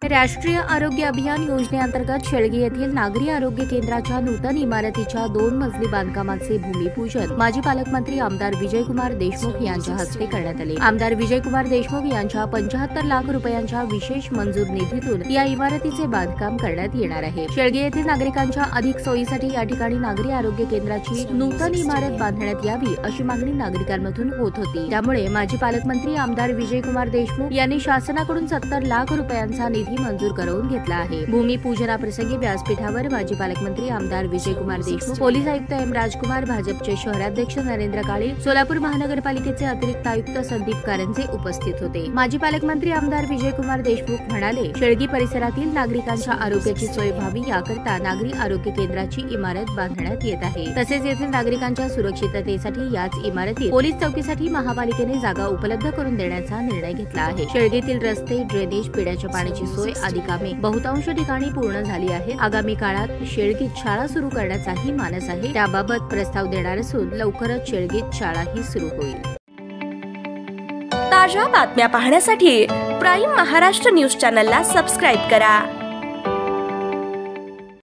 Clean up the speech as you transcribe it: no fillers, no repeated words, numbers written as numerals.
राष्ट्रीय आरोग्य अभियान योजनेअंतर्गत शेळगी येथील नागरी आरोग्य केंद्राच्या नूतन इमारतीच्या 2 मजली बांधकामाचे भूमिपूजन माजी पालकमंत्री आमदार विजयकुमार देशमुख यांच्या हस्ते करण्यात आले। आमदार विजयकुमार देशमुख यांच्या 75 लाख रुपयांच्या विशेष मंजूर निधीतून या इमारतीचे बांधकाम करण्यात येणार आहे। शेळगी येथील नागरिकांच्या अधिक सोयीसाठी या ठिकाणी नागरी आरोग्य केंद्राची नूतन इमारत बांधण्यात यावी अशी मागणी नागरिकांमधून होत होती। त्यामुळे माजी पालकमंत्री आमदार विजयकुमार देशमुख यांनी शासनाकडून 70 लाख रुपयांचा निधी मंजूर करून घेतला आहे। भूमिपूजनाप्रसंगी व्यासपीठावर माजी पालकमंत्री आमदार विजयकुमार देशमुख, पोलीस आयुक्त एम राजकुमार, भाजपचे शहराध्यक्ष नरेंद्र काळे, सोलापूर महानगरपालिकेचे अतिरिक्त आयुक्त संदीप कारंजे उपस्थित होते। माजी पालकमंत्री आमदार विजयकुमार देशमुख म्हणाले, शेळगी परिसरातील नागरिकांच्या आरोग्याची सोय व्हावी याकरता नागरी आरोग्य केंद्राची इमारत बांधण्यात येत आहे। तसेच येथील नागरिकांच्या सुरक्षिततेसाठी याच इमारतीत पोलीस चौकीसाठी महापालिकेने जागा उपलब्ध करून देण्याचा निर्णय घेतला आहे। शेळगीतील रस्ते, ड्रेनेज, पिण्याच्या पाण्याची सोय आदी कामे बहुतांश ठिकाणी पूर्ण झाली आहेत। आगामी काळात शेळगीत शाळा सुरू करण्याचाही मानस आहे। त्याबाबत प्रस्ताव देणार असून लवकरच शेळगीत शाळाही सुरू होईल। ताज्या बातम्या पाहण्यासाठी प्राईम महाराष्ट्र न्यूज चॅनलला सबस्क्राईब करा।